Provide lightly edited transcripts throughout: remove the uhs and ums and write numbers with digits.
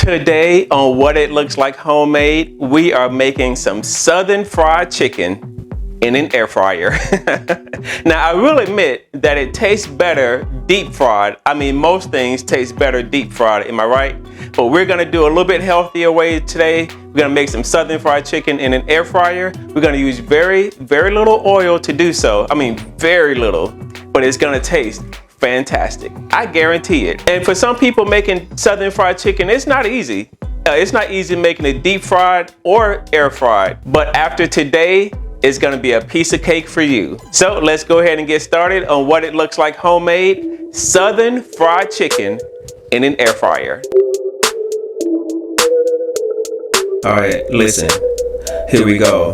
Today on What It Looks Like Homemade, we are making some Southern fried chicken in an air fryer. Now, I will admit that it tastes better deep fried. I mean, most things taste better deep fried, am I right? But we're gonna do a little bit healthier way today. We're gonna make some Southern fried chicken in an air fryer. We're gonna use very little oil to do so. I mean, very little, but it's gonna taste fantastic. I guarantee it. And for some people making Southern fried chicken, it's not easy. It's not easy making it deep fried or air fried. But after today, it's gonna be a piece of cake for you. So let's go ahead and get started on What It Looks Like Homemade Southern fried chicken in an air fryer. All right, listen, here we go.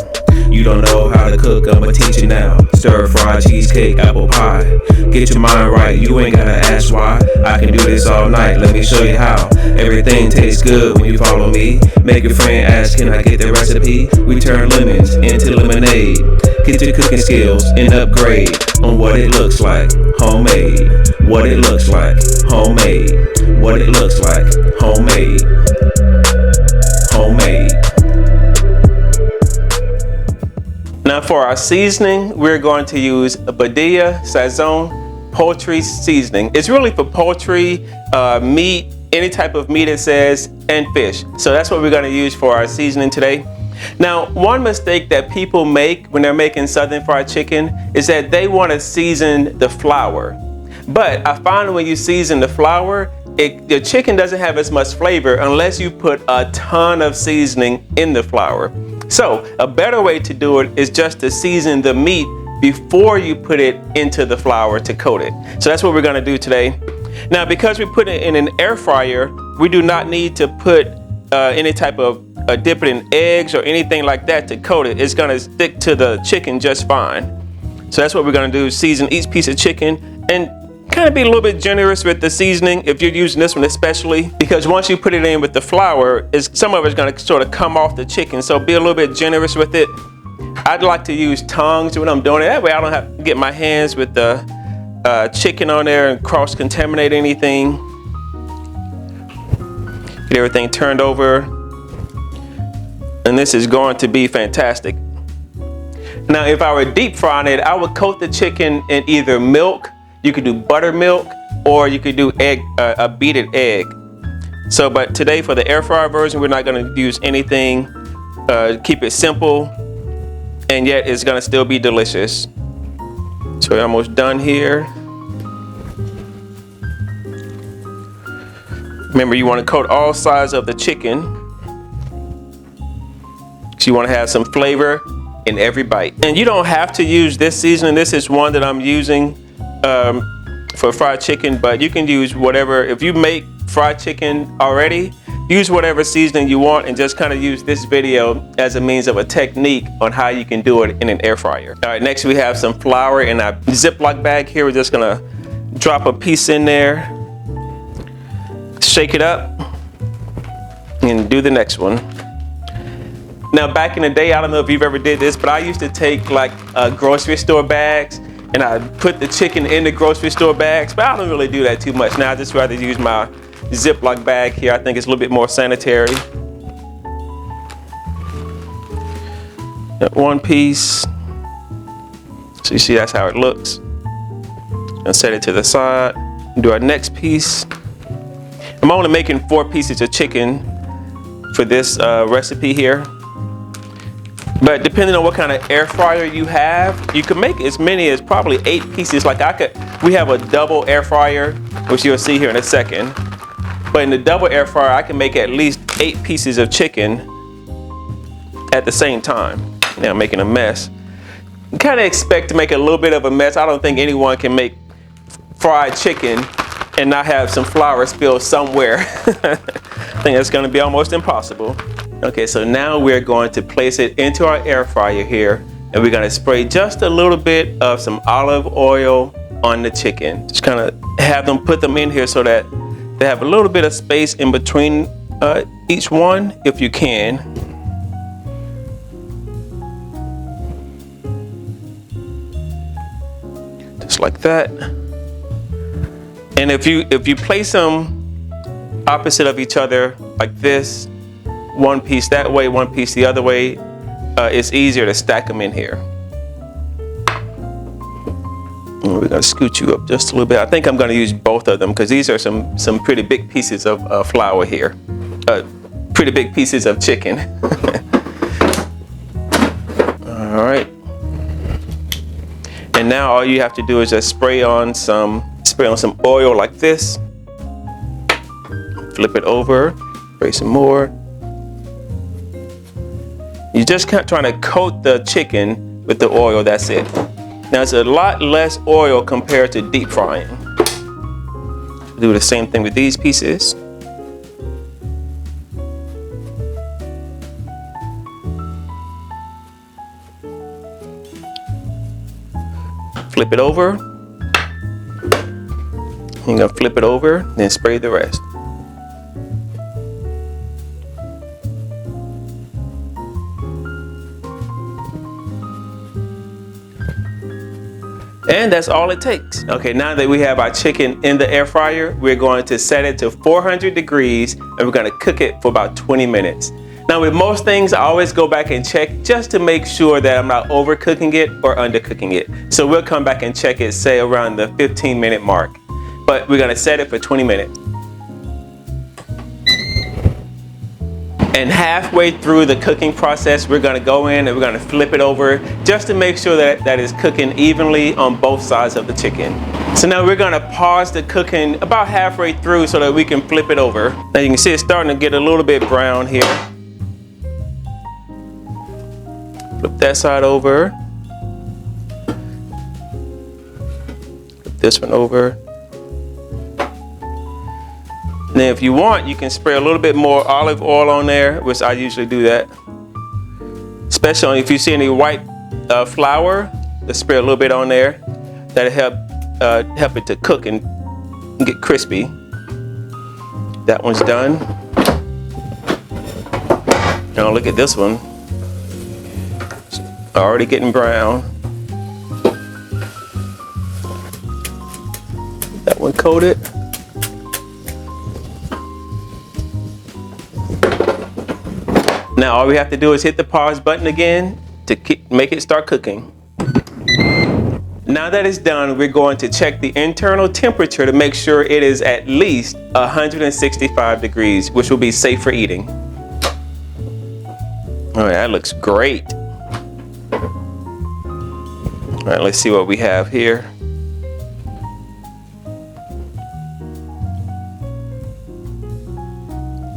You don't know how to cook, I'ma teach you now. Stir fried cheesecake, apple pie. Get your mind right, you ain't gotta ask why. I can do this all night, let me show you how. Everything tastes good when you follow me. Make your friend ask, can I get the recipe? We turn lemons into lemonade. Get your cooking skills and upgrade on what it looks like homemade. What it looks like homemade. What it looks like homemade. Homemade. Now for our seasoning, we're going to use Badia, Sazon, poultry seasoning. It's really for poultry, meat, any type of meat it says, and fish. So that's what we're gonna use for our seasoning today. Now, one mistake that people make when they're making Southern fried chicken is that they wanna season the flour. But I find when you season the flour, the chicken doesn't have as much flavor unless you put a ton of seasoning in the flour. So a better way to do it is just to season the meat before you put it into the flour to coat it. So that's what we're gonna do today. Now, because we put it in an air fryer, we do not need to put any type of dip it in eggs or anything like that to coat it. It's gonna stick to the chicken just fine. So that's what we're gonna do, season each piece of chicken and kind of be a little bit generous with the seasoning if you're using this one especially, because once you put it in with the flour, some of it's going to sort of come off the chicken, so be a little bit generous with it. I'd like to use tongs when I'm doing it, that way I don't have to get my hands with the chicken on there and cross-contaminate anything. Get everything turned over, and this is going to be fantastic. Now if I were deep frying it, I would coat the chicken in either milk. You could do buttermilk, or you could do a beaten egg. So, but today for the air fryer version, we're not gonna use anything. Keep it simple, and yet it's gonna still be delicious. So we're almost done here. Remember, you wanna coat all sides of the chicken. So you wanna have some flavor in every bite. And you don't have to use this seasoning. This is one that I'm using for fried chicken, but you can use whatever. If you make fried chicken already, use whatever seasoning you want and just kind of use this video as a means of a technique on how you can do it in an air fryer. All right, next we have some flour in a Ziploc bag here. We're just gonna drop a piece in there, shake it up, and do the next one. Now back in the day, I don't know if you've ever did this, but I used to take like grocery store bags and I put the chicken in the grocery store bags, but I don't really do that too much now. I just rather use my Ziploc bag here. I think it's a little bit more sanitary. One piece. So you see that's how it looks. And set it to the side. Do our next piece. I'm only making 4 pieces of chicken for this recipe here. But depending on what kind of air fryer you have, you can make as many as probably 8 pieces. Like we have a double air fryer, which you'll see here in a second. But in the double air fryer, I can make at least 8 pieces of chicken at the same time. Now I'm making a mess. You kind of expect to make a little bit of a mess. I don't think anyone can make fried chicken and not have some flour spilled somewhere. I think that's gonna be almost impossible. Okay, so now we're going to place it into our air fryer here, and we're gonna spray just a little bit of some olive oil on the chicken. Just kind of put them in here so that they have a little bit of space in between each one, if you can. Just like that. And if you place them opposite of each other like this, one piece that way, one piece the other way, it's easier to stack them in here. And we're gonna scoot you up just a little bit. I think I'm gonna use both of them because these are some pretty big pieces of flour here. Pretty big pieces of chicken. All right. And now all you have to do is just spray on some oil like this. Flip it over, spray some more. You're just kind of trying to coat the chicken with the oil, that's it. Now it's a lot less oil compared to deep frying. Do the same thing with these pieces. Flip it over. You're gonna flip it over, then spray the rest. And that's all it takes. Okay, now that we have our chicken in the air fryer, we're going to set it to 400 degrees and we're gonna cook it for about 20 minutes. Now with most things, I always go back and check just to make sure that I'm not overcooking it or undercooking it. So we'll come back and check it, say around the 15-minute mark. But we're gonna set it for 20 minutes. And halfway through the cooking process, we're gonna go in and we're gonna flip it over just to make sure that it's cooking evenly on both sides of the chicken. So now we're gonna pause the cooking about halfway through so that we can flip it over. Now you can see it's starting to get a little bit brown here. Flip that side over. Flip this one over. And then if you want, you can spray a little bit more olive oil on there, which I usually do that. Especially if you see any white flour, just spray a little bit on there. That'll help it to cook and get crispy. That one's done. Now look at this one. It's already getting brown. That one coated. Now all we have to do is hit the pause button again to make it start cooking. Now that it's done, we're going to check the internal temperature to make sure it is at least 165 degrees, which will be safe for eating. All right, that looks great. All right, let's see what we have here.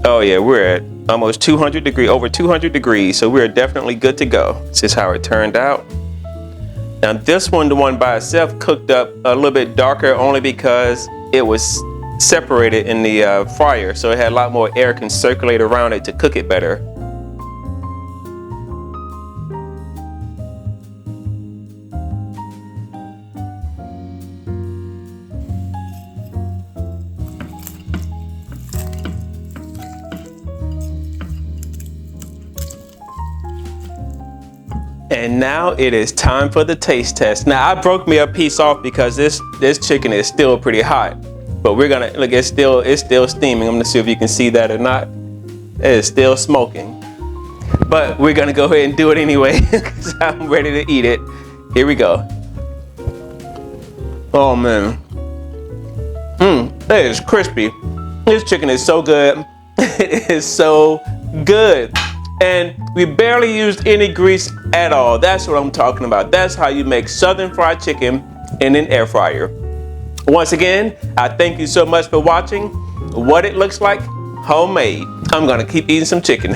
Oh yeah, we're at almost 200 degrees, over 200 degrees, so we're definitely good to go. This is how it turned out. Now this one, the one by itself, cooked up a little bit darker only because it was separated in the fryer, so it had a lot more air can circulate around it to cook it better. And now it is time for the taste test. Now I broke me a piece off because this chicken is still pretty hot. But we're gonna look, it's still steaming. I'm gonna see if you can see that or not. It is still smoking. But we're gonna go ahead and do it anyway because I'm ready to eat it. Here we go. Oh man. That is crispy. This chicken is so good. It is so good. And we barely used any grease at all. That's what I'm talking about. That's how you make Southern fried chicken in an air fryer. Once again, I thank you so much for watching What It Looks Like Homemade. I'm gonna keep eating some chicken.